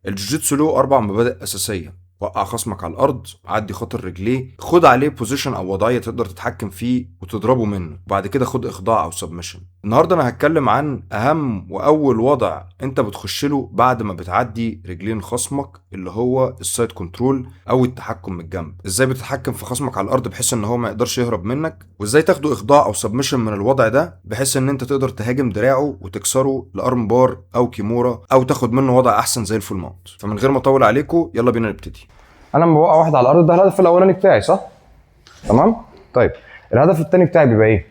الجوجيتسو له 4 مبادئ اساسيه: وقع خصمك على الارض، عدي خاطر رجليه، خد عليه بوزيشن او وضعيه تقدر تتحكم فيه وتضربه منه، وبعد كده خد اخضاع او سبمشن. النهارده انا هتكلم عن اهم واول وضع انت بتخش له بعد ما بتعدي رجلين خصمك، اللي هو السايد كنترول او التحكم من الجنب. ازاي بتتحكم في خصمك على الارض بحيث ان هو ما يقدرش يهرب منك، وازاي تاخده اخضاع او سبمشن من الوضع ده بحيث ان انت تقدر تهاجم دراعه وتكسره لارم بار او كيمورا او تاخد منه وضع احسن زي الفول ماونت. فمن غير ما اطول عليكم يلا بينا نبتدي. انا لما بوقع واحد على الارض ده الهدف الاولاني بتاعي، صح؟ تمام. طيب الهدف الثاني بتاعي بيبقى ايه؟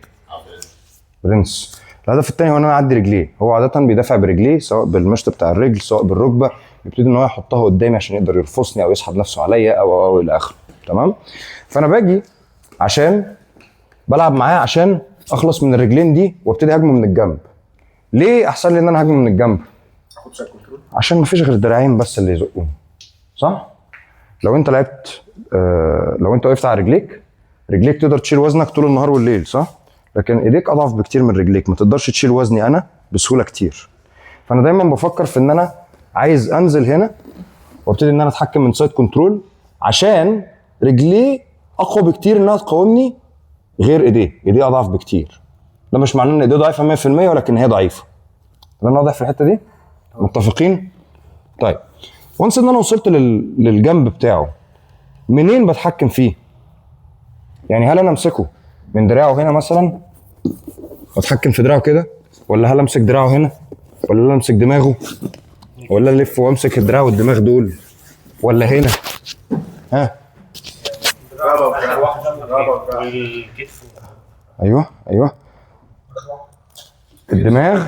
برنس. الهدف الثاني هو ان انا اعدي رجليه. هو عاده بيدافع برجليه، سواء بالمشط بتاع الرجل سواء بالركبه، يبتدي ان هو يحطها قدامي عشان يقدر يرفصني او يسحب نفسه عليا او الى اخره. تمام. فانا باجي عشان بلعب معاه عشان اخلص من الرجلين دي وابتدي هجمه من الجنب. ليه احسن لي ان انا هجمه من الجنب؟ عشان مفيش غير دراعين بس اللي يزقوني، صح؟ لو انت لعبت لو انت وقفت على رجليك تقدر تشيل وزنك طول النهار والليل، صح؟ لكن ايديك اضعف بكتير من رجليك، ما تقدرش تشيل وزني انا بسهوله كتير. فانا دايما بفكر في ان انا عايز انزل هنا وابتدي ان انا اتحكم من سايد كنترول، عشان رجليه اقوى بكتير انها تقاومني غير ايديه اضعف بكتير. ده مش معناه ان ايديه ضعيفه 100%، ولكن هي ضعيفه. انا واضح في الحته دي؟ متفقين؟ طيب وانس ان انا وصلت للجنب بتاعه، منين بتحكم فيه؟ يعني هل انا امسكه من دراعه هنا مثلا واتحكم في دراعه كده، ولا هل امسك دراعه هنا، ولا انا امسك دماغه، ولا الف وامسك الدراع والدماغ دول، ولا هنا؟ ها؟ ايوه الدماغ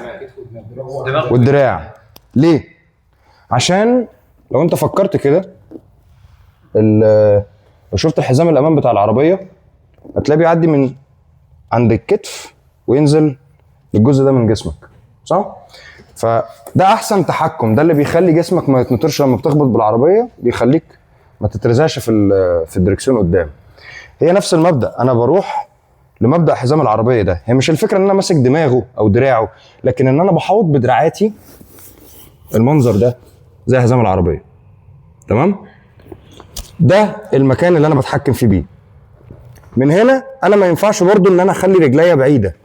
والدراع. ليه؟ عشان لو انت فكرت كده، لو شفت الحزام الأمان بتاع العربية هتلاقيه بيعدي من عند الكتف وينزل للجزء ده من جسمك، صح؟ فده أحسن تحكم، ده اللي بيخلي جسمك ما يتنطرش لما بتخبط بالعربية، بيخليك ما تترزعش في الدركسيون قدام. هي نفس المبدأ، أنا بروح لمبدأ حزام العربية ده. هي مش الفكرة إن أنا ماسك دماغه أو دراعه، لكن إن أنا بحوط بدراعاتي المنظر ده زي حزام العربية. تمام؟ ده المكان اللي انا بتحكم فيه بيه. من هنا انا ما ينفعش برضو ان انا اخلي رجليا بعيده.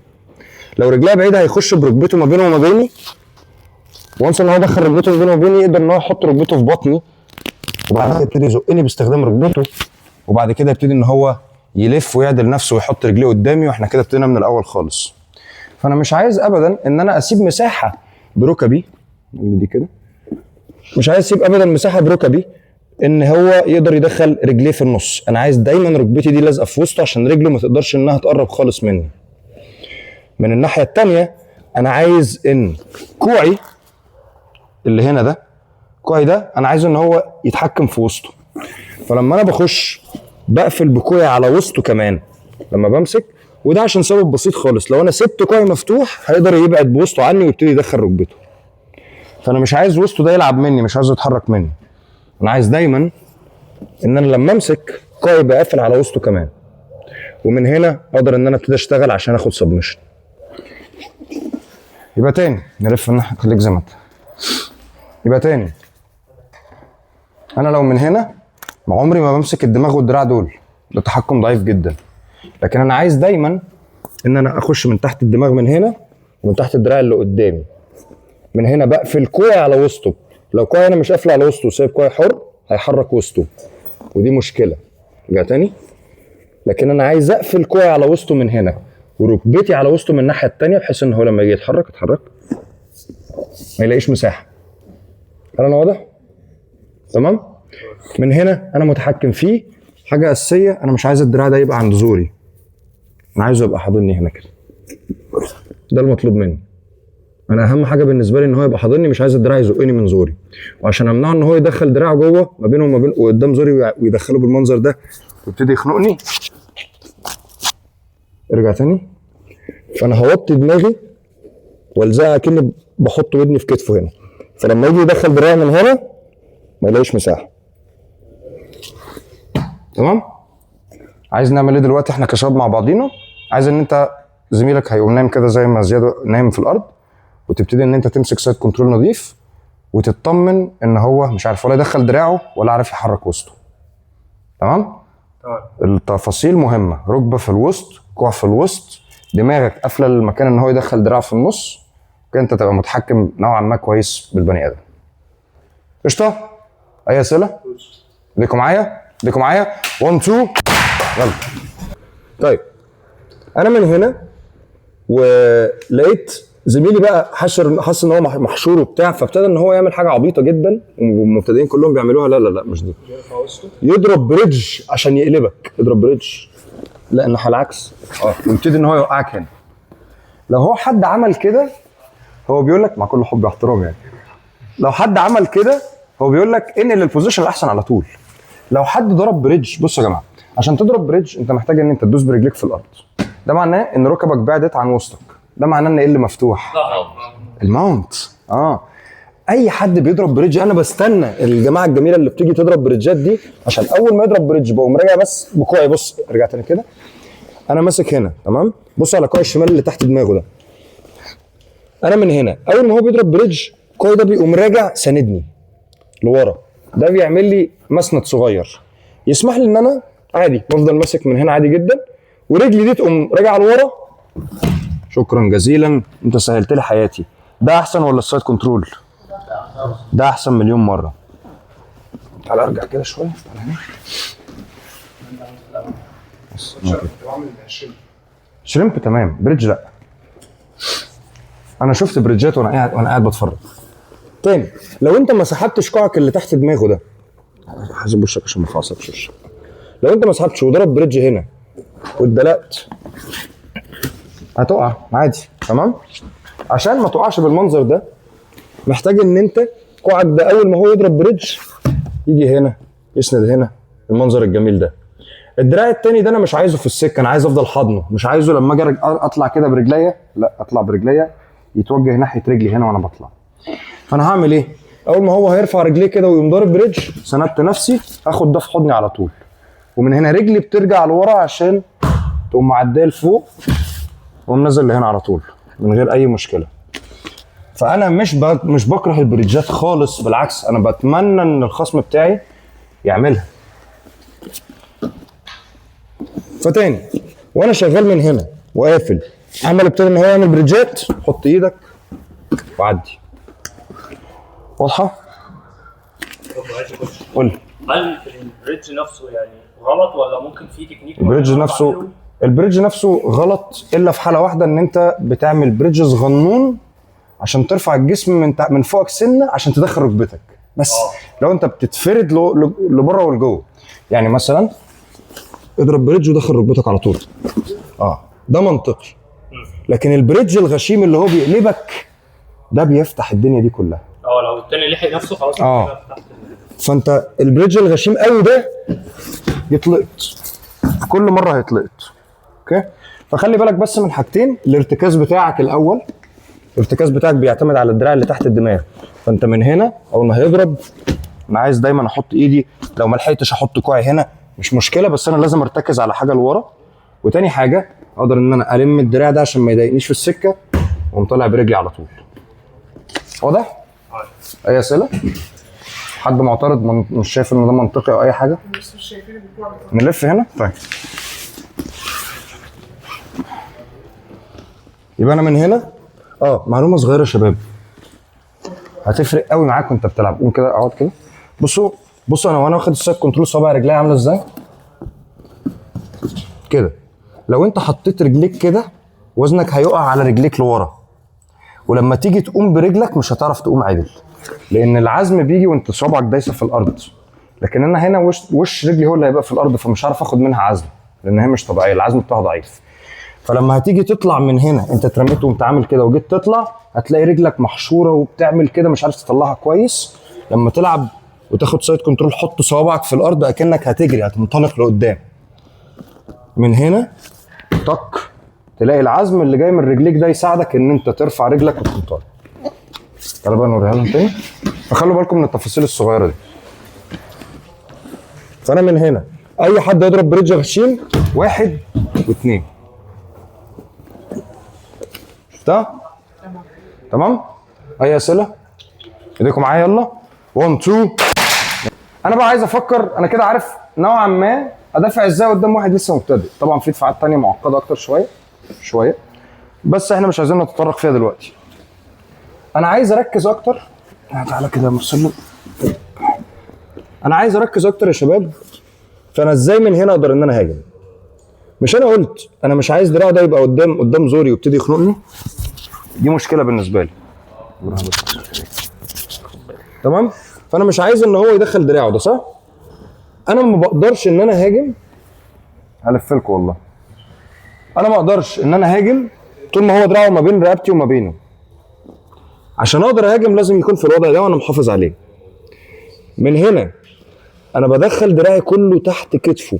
لو رجليا بعيده هيخش بركبته ما بينه وما بيني، وانس ان هو دخل ركبته ما بينه وبيني يقدر ان هو يحط ركبته في بطني، وبعد كده يبتدي يزقني باستخدام ركبته، وبعد كده يبتدي ان هو يلف ويعدل نفسه ويحط رجليه قدامي، واحنا كده ابتدينا من الاول خالص. فانا مش عايز ابدا ان انا اسيب مساحه بركبي اللي دي كده، مش عايز اسيب ابدا مساحه بركبي ان هو يقدر يدخل رجليه في النص. انا عايز دايما ركبتي دي لازقه في وسطه عشان رجله ما تقدرش انها تقرب خالص مني. من الناحيه الثانيه انا عايز ان كوعي اللي هنا ده، كوعي ده انا عايز ان هو يتحكم في وسطه. فلما انا بخش بقفل بكوعي على وسطه كمان لما بمسك، وده عشان سبب بسيط خالص: لو انا سبت كوعي مفتوح هيقدر يبعد بوسطه عني ويبتدي يدخل ركبته. فانا مش عايز وسطه ده يلعب مني، مش عايزه يتحرك مني. انا عايز دايما ان انا لما امسك كوعي يبقى قافل على وسطه كمان، ومن هنا اقدر ان انا ابتدي اشتغل عشان اخد سبمشن. يبقى تاني نلف الناحيه، خليك زي ما انت. يبقى تاني انا لو من هنا عمري ما بمسك الدماغ والدراع دول، ده تحكم ضعيف جدا. لكن انا عايز دايما ان انا اخش من تحت الدماغ من هنا ومن تحت الدراع اللي قدامي. من هنا بقفل كوعي على وسطه. لو كوعي انا مش قافل على وسطه وسايب كوعي حر هيحرك وسطه، ودي مشكله. رجع تاني. لكن انا عايز اقفل كوعي على وسطه من هنا وركبتي على وسطه من الناحيه الثانيه، بحيث ان هو لما يجي يتحرك ما يلاقيش مساحه. هل انا واضح؟ تمام. من هنا انا متحكم فيه. حاجه اساسيه، انا مش عايز الدراع ده يبقى عند زوري، انا عايزه يبقى حاضني هنا كده. ده المطلوب مني. انا اهم حاجه بالنسبه لي ان هو يبقى حاضني، مش عايز الدراع يزقني من زوري. وعشان امنعه ان هو يدخل دراعه جوه ما بينه وما بين وقدام زوري ويدخله بالمنظر ده ويبتدي يخنقني، ارجع تاني. فانا هوطي دماغي والزقها كأني بحط ودني في كتفه هنا، فلما يجي يدخل دراعي من هنا ما يلاقيش مساحه. تمام. عايز نعمل ايه دلوقتي احنا كشباب مع بعضينا؟ عايز ان انت زميلك هيقوم نايم كده زي ما زياد نايم في الارض، وتبتدي ان انت تمسك سايد كنترول نظيف وتطمن ان هو مش عارف ولا يدخل دراعه ولا عارف يحرك وسطه. تمام؟ التفاصيل مهمه، ركبه في الوسط، كوع في الوسط، دماغك قافله المكان ان هو يدخل دراعه في النص، كده انت تبقى متحكم نوعا ما كويس بالبني ادم. قشطه؟ اي اسئله؟ ليكم معايا؟ 1 2 يلا. طيب انا من هنا ولقيت زميلي بقى حس ان هو محشور وبتاع، فابتدى ان هو يعمل حاجه عبيطه جدا والمبتدئين كلهم بيعملوها. لا مش دي، يضرب بريدج عشان يقلبك. يضرب بريدج، لا الناحيه العكس، ويبتدي ان هو يوقعك هنا. لو هو حد عمل كده هو بيقول لك مع كل حب واحترام يعني، لو حد عمل كده هو بيقول لك انقل للبوزيشن الاحسن على طول. لو حد ضرب بريدج، بصوا يا جماعه، عشان تضرب بريدج انت محتاج ان انت تدوس برجليك في الارض، ده معناه ان ركبك بعدت عن وسطك، ده معناه ان ال مفتوح، الماونت. اي حد بيضرب بريدج انا بستنى الجماعه الجميله اللي بتيجي تضرب بريدجات دي، عشان اول ما يضرب بريدج بقوم راجع بس بكوعي. بص رجعت تاني كده، انا ماسك هنا تمام، بص على كوعي الشمال اللي تحت دماغه ده، انا من هنا اول ما هو بيضرب بريدج كوعي ده بيقوم راجع ساندني لورا، ده بيعمل لي مسند صغير يسمح لي ان انا عادي بفضل ماسك من هنا عادي جدا، ورجلي دي تقوم راجعه لورا. شكرا جزيلا، انت سهلت لي حياتي. ده احسن ولا السايد كنترول؟ ده احسن مليون مره. تعال ارجع كده شويه، تعال هنا. شريمب تمام، بريدج لا. انا شفت بريدجات وانا قاعد بتفرج. تاني، لو انت ما سحبتش كوعك اللي تحت دماغه ده، حاسب وشك عشان ما تعصبش وشك، لو انت ما سحبتش وضرب بريدج هنا واتدلقت هتقع عادي. تمام؟ عشان ما تقعش بالمنظر ده محتاج ان انت كوعك ده اول ما هو يضرب بريدج يجي هنا يسند هنا، المنظر الجميل ده. الدراع التاني ده انا مش عايزه في السكه، انا عايز افضل حاضنه، مش عايزه لما اجي اطلع كده برجليا، لا اطلع برجليا يتوجه ناحيه رجلي هنا وانا بطلع. فانا هعمل ايه؟ اول ما هو هيرفع رجليه كده ويقوم ضارب بريدج، سندت نفسي، اخد ده في حضني على طول، ومن هنا رجلي بترجع لورا عشان تقوم معديه لفوق واقوم نازل لهنا على طول من غير اي مشكله. فانا مش بكره البريدجات خالص، بالعكس انا بتمنى ان الخصم بتاعي يعملها. فتاني، وانا شغال من هنا وقافل عمل ابتدى ان هو يعمل بريدجات، حط ايدك وعدي. واضحه؟ قول لي. هل البريدج نفسه يعني غلط ولا ممكن في تكنيك؟ البريدج نفسه غلط الا في حاله واحده، ان انت بتعمل بريدج صغنون عشان ترفع الجسم من فوقك سنه عشان تدخل ركبتك بس. لو انت بتتفرد لبره ولجوه، يعني مثلا اضرب بريدج ودخل ركبتك على طول، ده منطقي. لكن البريدج الغشيم اللي هو بيقلبك ده بيفتح الدنيا دي كلها. لو التاني لحق نفسه خلاص فتحت. فانت البريدج الغشيم قوي ده يطلقت كل مره، هيطلقت. اوكي، فخلي بالك بس من حاجتين. الارتكاز بتاعك الاول، الارتكاز بتاعك بيعتمد على الدراع اللي تحت الدماغ، فانت من هنا اول ما هيضرب انا عايز دايما احط ايدي، لو ما لحقتش احط كوعي هنا مش مشكله، بس انا لازم ارتكز على حاجه لورا. وتاني حاجه اقدر ان انا الم الدراع ده عشان ما يضايقنيش في السكه واقوم طالع برجلي على طول. واضح؟ اي اسئله؟ حد معترض مش شايف ان ده منطقي او اي حاجه؟ بس مش شايفين البتوع. نلف هنا؟ طيب يبقى انا من هنا معلومه صغيره يا شباب هتفرق قوي معاك وانت بتلعب. قوم كده، اقعد كده، بصوا انا وانا واخد السايد كنترول صابع رجلي عامله ازاي كده. لو انت حطيت رجليك كده وزنك هيقع على رجليك لورا، ولما تيجي تقوم برجلك مش هتعرف تقوم عدل، لان العزم بيجي وانت صوابعك دايسه في الارض. لكن انا هنا وش رجلي هو اللي هيبقى في الارض، فمش عارف اخد منها عزم لان هي مش طبيعيه، العزم بتاعها ضعيف. فلما هتيجي تطلع من هنا، انت اترميت وانت عامل كده وجيت تطلع هتلاقي رجلك محشوره وبتعمل كده مش عارف تطلعها كويس. لما تلعب وتاخد سايد كنترول حط صوابعك في الارض اكنك هتجري، هتنطلق لقدام. من هنا طق تلاقي العزم اللي جاي من رجليك ده يساعدك ان انت ترفع رجلك وتنطلق. تعالوا بقى نوريها لهم تاني، فخلوا بالكم من التفاصيل الصغيره دي. فانا من هنا اي حد يضرب بريدج غشيم 1 و2. شفتها؟ تمام؟ اي اسئله؟ ايديكم معايا يلا. 1 2. انا بقى عايز افكر، انا كده عارف نوعا ما ادافع ازاي قدام واحد لسه مبتدئ. طبعا في دفاعات تانية معقده اكتر شويه بس احنا مش عايزين نتطرق فيها دلوقتي. انا عايز اركز اكتر. تعالى كده يا مسلم. انا عايز اركز اكتر يا شباب. فانا ازاي من هنا اقدر ان انا هاجم؟ مش انا قلت انا مش عايز دراعه ده يبقى قدام زوري ويبتدي يخنقني؟ دي مشكله بالنسبه لي. تمام؟ فانا مش عايز ان هو يدخل دراعه ده، صح؟ انا ما بقدرش ان انا هاجم. هلف لكم والله. انا ما اقدرش ان انا هاجم طول ما هو دراعه ما بين رقبتي وما بينه. عشان اقدر اهاجم لازم يكون في الوضع ده وانا محافظ عليه. من هنا انا بدخل دراعي كله تحت كتفه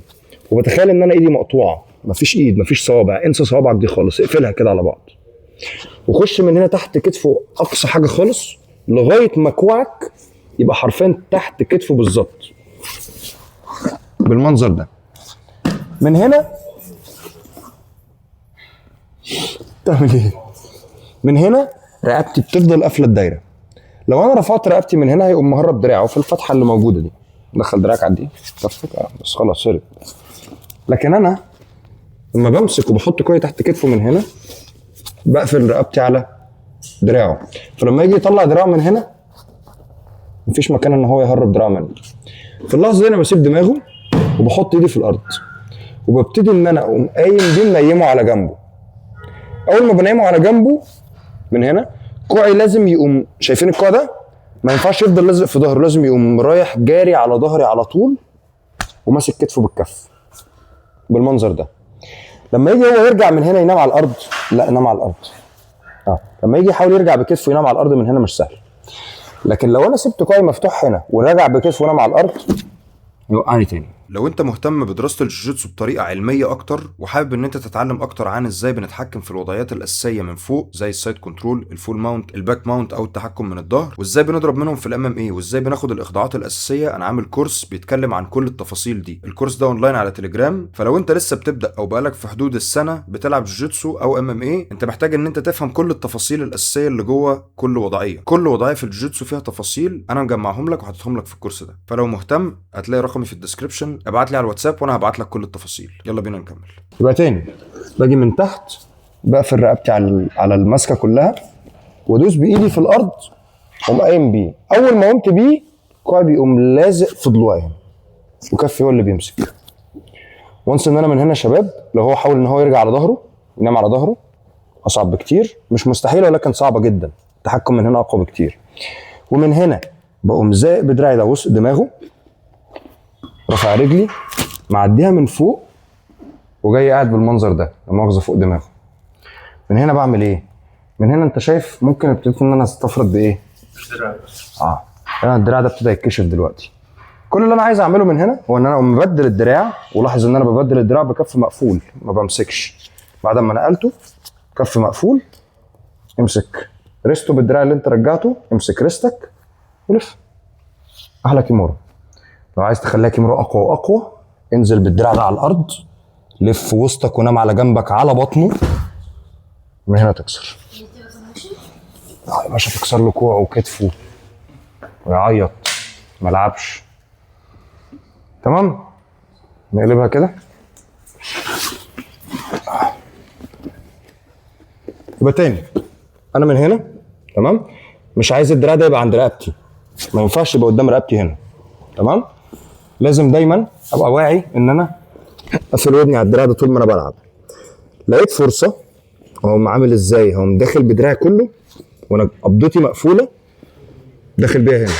وبتخيل ان انا ايدي مقطوعه، مفيش ايد، مفيش صوابع، انسى صوابعك دي خالص، اقفلها كده على بعض. وخش من هنا تحت كتفه اقصى حاجه خالص لغايه ما كوعك يبقى حرفيا تحت كتفه بالظبط بالمنظر ده. من هنا تعمل ايه؟ من هنا رقبتي بتفضل قافله الدايره. لو انا رفعت رقبتي من هنا هيقوم مهرب دراعه في الفتحه اللي موجوده دي. دخل دراعك على دي كفك بس خلاص هرب. لكن انا لما بمسك وبحط كوعي تحت كتفه من هنا بقفل رقبتي على دراعه، فلما يجي يطلع دراعه من هنا مفيش مكان ان هو يهرب دراعه منه. في اللحظه دي انا بسيب دماغه وبحط ايدي في الارض وببتدي ان انا اقوم قايم بيه منيمه على جنبه. اول ما بنيمه على جنبه من هنا كوعي لازم يقوم، شايفين الكوع ده؟ ما ينفعش يفضل لازق في ظهره، لازم يقوم رايح جاري على ظهري على طول وماسك كتفه بالكف بالمنظر ده. لما يجي هو يرجع من هنا ينام على الارض، لا ينام على الارض. لما يجي يحاول يرجع بكتفه ينام على الارض من هنا مش سهل. لكن لو انا سبت كوعي مفتوح هنا ورجع بكتفه ونام على الارض يوقعني تاني. لو انت مهتم بدراسة الجوجيتسو بطريقة علمية اكتر وحابب ان انت تتعلم اكتر عن ازاي بنتحكم في الوضعيات الاساسية من فوق زي السايد كنترول، الفول ماونت، الباك ماونت او التحكم من الظهر، وازاي بنضرب منهم في الام ام اي، وازاي بناخد الاخضاعات الاساسية، انا عامل كورس بيتكلم عن كل التفاصيل دي. الكورس ده اونلاين على تليجرام. فلو انت لسه بتبدا او بقالك في حدود السنة بتلعب جوجيتسو او ام ام اي، انت محتاج ان انت تفهم كل التفاصيل الاساسية اللي جوه كل وضعية. كل وضعية في الجوجيتسو فيها تفاصيل انا مجمعهم لك وحاططهم لك في الكورس ده. فلو مهتم هتلاقي رقمي في الديسكربشن، ابعت لي على الواتساب وانا هبعت لك كل التفاصيل. يلا بينا نكمل. يبقى تاني باجي من تحت بقفل رقبتي على الماسكه كلها وادوس بايدي في الارض واقوم قايم بيه. اول ما قمت بيه كوعي بيقوم لازق في ضلوعي هنا وكفي هو اللي بيمسك. وانس ان انا من هنا يا شباب لو هو حاول ان هو يرجع على ظهره ينام على ظهره اصعب بكتير، مش مستحيل ولكن صعبه جدا. التحكم من هنا اقوى بكتير. ومن هنا بقوم زائق بدراعي ده وسط دماغه، رافع رجلي معديها من فوق وجاي قاعد بالمنظر ده لما مؤاخذه فوق دماغه. من هنا بعمل ايه؟ من هنا انت شايف ممكن ابتديت ان انا استفرد بايه؟ انا الدراع ده ابتدى يتكشف دلوقتي. كل اللي انا عايز اعمله من هنا هو ان انا اقوم مبدل الدراع، ولاحظ ان انا ببدل الدراع بكف مقفول ما بمسكش. بعد ما نقلته كف مقفول امسك ريسته بالدراع اللي انت رجعته، امسك ريستك ولف. احلى كيمورا. لو عايز تخليها كيمورا اقوى واقوى انزل بالدراع ده على الارض، لف وسطك ونام على جنبك على بطنه، من هنا تكسر. يا باشا تكسر له كوعه وكتفه ويعيط ملعبش. تمام؟ نقلبها كده. يبقى تاني انا من هنا تمام، مش عايز الدراع ده يبقى عند رقبتي، ما ينفعش يبقى قدام رقبتي هنا. تمام؟ لازم دايما ابقى واعي ان انا اقفل ودني على الدراع ده طول ما انا بلعب. لقيت فرصه هقوم عامل ازاي؟ هقوم داخل بدراعي كله وانا قبضتي مقفوله داخل بيها هنا.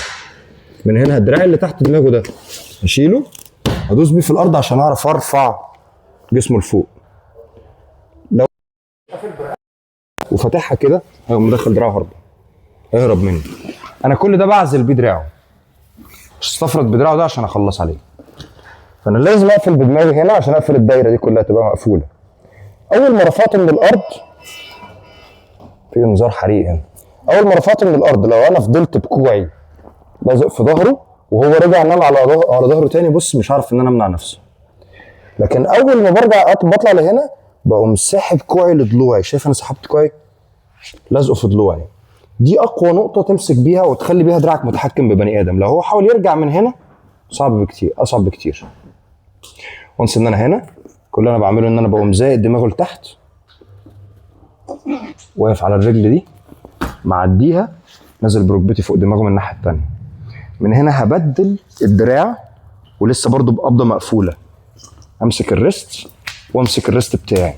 من هنا الدراع اللي تحت دماغه ده اشيله ادوس بيه في الارض عشان اعرف ارفع جسمه لفوق. لو وفتحها كده هيقوم داخل دراعه هيهرب مني. انا كل ده بعزل بيه دراعه، مش استفرد بدراعه ده عشان اخلص عليه. فانا لازم اقفل بدماغي هنا عشان اقفل الدايره دي كلها تبقى مقفوله. اول ما رفعت من الارض في انذار حريق هنا. اول ما رفعت من الارض لو انا فضلت بكوعي لازق في ظهره وهو رجع نام على ظهره تاني، بص مش عارف ان انا امنع نفسي. لكن اول ما برجع بطلع لهنا بقوم ساحب كوعي لضلوعي. شايف انا سحبت كوعي لازقه في ضلوعي. دي اقوى نقطه تمسك بيها وتخلي بيها دراعك متحكم ببني ادم. لو هو حاول يرجع من هنا صعب بكتير، اصعب بكتير. وانس ان انا هنا كل اللي انا بعمله ان انا بقوم زائد دماغه لتحت، واقف على الرجل دي، معديها، نازل بركبتي فوق دماغه من الناحيه الثانيه. من هنا هبدل الدراع ولسه برضو بقبضه مقفوله، امسك الريست وامسك الريست بتاعي،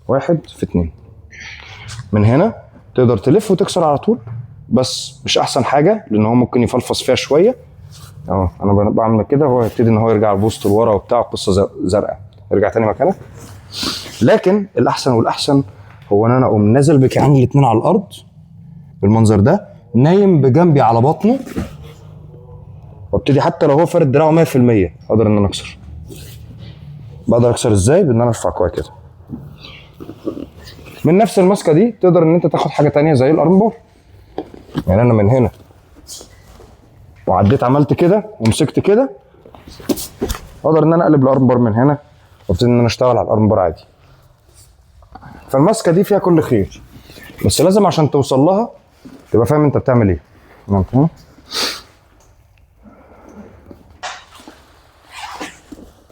1 في 2. من هنا تقدر تلف وتكسر على طول، بس مش احسن حاجه لان هو ممكن يفلفص فيها شويه. انا بعمل كده هو يبتدي ان هو يرجع البوست لورا وبتاع، قصه زرقاء، ارجع تاني مكانك. لكن الاحسن والاحسن هو ان انا اقوم نازل بكعاني الاثنين على الارض بالمنظر ده، نايم بجنبي على بطنه، وابتدي حتى لو هو فارد دراعه 100% اقدر ان انا اكسر. بقدر اكسر ازاي؟ بان انا ارفع كويس كده. من نفس الماسكه دي تقدر ان انت تاخد حاجه تانية زي الارم بار. يعني انا من هنا وعديت عملت كده ومسكت كده، اقدر ان انا اقلب الارم بار من هنا وابتدي ان انا اشتغل على الارم بار عادي. فالماسكه دي فيها كل خير، بس لازم عشان توصل لها تبقى فاهم انت بتعمل ايه.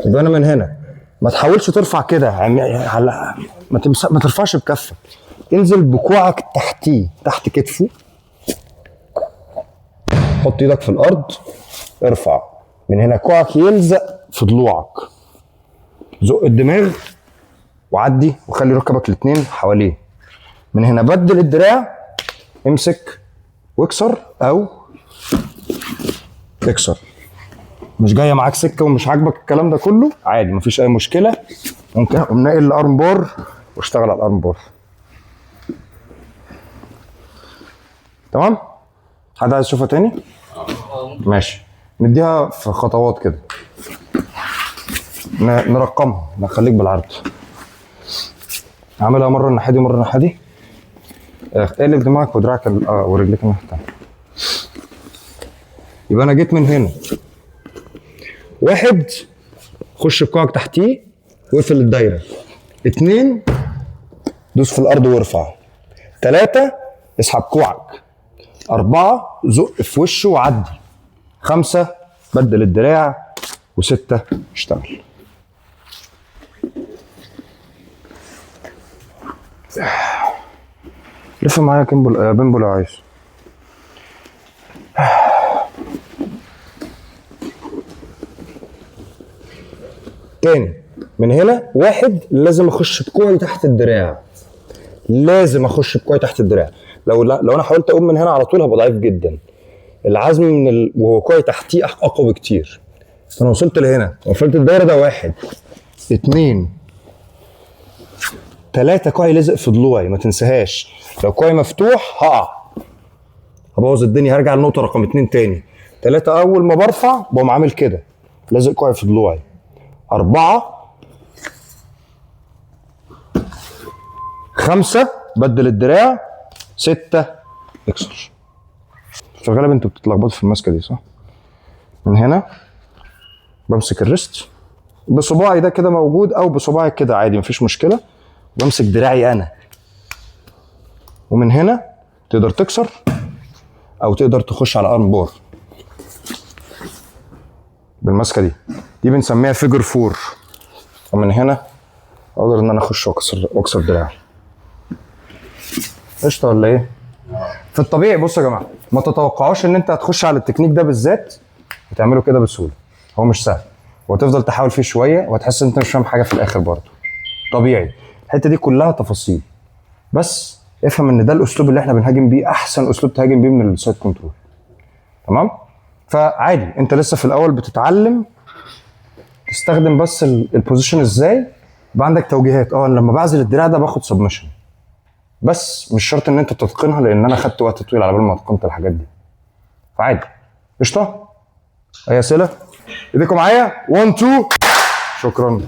يبقى انا من هنا ما تحاولش ترفع كده، ما ترفعش بكفك، انزل بكوعك تحتيه، تحت كتفه، حط ايدك في الارض، ارفع من هنا، كوعك يلزق في ضلوعك، زق الدماغ وعدي وخلي ركبك الاثنين حواليه. من هنا بدل الدراع، امسك واكسر او اكسر. مش جايه معاك سكه ومش عاجبك الكلام ده كله، عادي مفيش اي مشكله، ممكن اقوم ناقل الارم بار واشتغل على الارم بار. تمام؟ حد عايز يشوفها تاني؟ ماشي، نديها في خطوات كده، نرقمها، نخليك بالعرض. اعملها مره الناحيه دي ومره الناحيه دي، اقلب دماغك ودراعك ورجليك الناحيه التانيه. يبقى انا جيت من هنا، 1 خش بكوعك تحتيه واقفل الدايره، 2 دوس في الارض وارفع، 3 اسحب كوعك، 4 زق في وشه وعدي، 5 بدل الدراع، و6 اشتغل. لف معايا بيمبو لو عايز. تاني من هنا، 1 لازم اخش بكوعي تحت الدراع، لازم اخش بكوعي تحت الدراع. لو انا حاولت اقوم من هنا على طول هبقى ضعيف جدا، العزم وهو كوعي تحتيه اقوى بكتير. انا وصلت لهنا وقفلت الدايره، ده 1 2 3 كوعي لازق في ضلوعي، ما تنساهاش، لو كوعي مفتوح هقع، هبوظ الدنيا، هرجع للنقطه رقم 2 تاني. 3 اول ما برفع بقوم عامل كده، لازق كوعي في ضلوعي. 4 5 بدل الدراع، 6 اكسر. في الغالب انتوا بتتلخبطوا في الماسكه دي صح؟ من هنا بمسك الريست بصباعي ده كده موجود، او بصباعي كده عادي مفيش مشكله، بمسك دراعي انا، ومن هنا تقدر تكسر او تقدر تخش على ارم بار بالماسكه دي بنسميها فيجر 4. ومن هنا اقدر ان انا اخش واكسر دراعي. قشطه ولا ايه؟ في الطبيعي بصوا يا جماعه، ما تتوقعوش ان انت هتخش على التكنيك ده بالذات وتعمله كده بسهوله، هو مش سهل، وهتفضل تحاول فيه شويه وهتحس ان انت مش فاهم حاجه في الاخر برضه. طبيعي، الحته دي كلها تفاصيل، بس افهم ان ده الاسلوب اللي احنا بنهاجم بيه، احسن اسلوب تهاجم بيه من السايد كنترول. تمام؟ فعادي انت لسه في الاول بتتعلم تستخدم بس البوزيشن ازاي، يبقى عندك توجيهات. لما بعزل الدراع ده باخد سبمشن، بس مش شرط ان انت تتقنها، لان انا خدت وقت طويل على بال ما اتقنت الحاجات دي. فعادي. قشطه؟ اي اسئله؟ ايديكم معايا؟ 1 2 شكرا.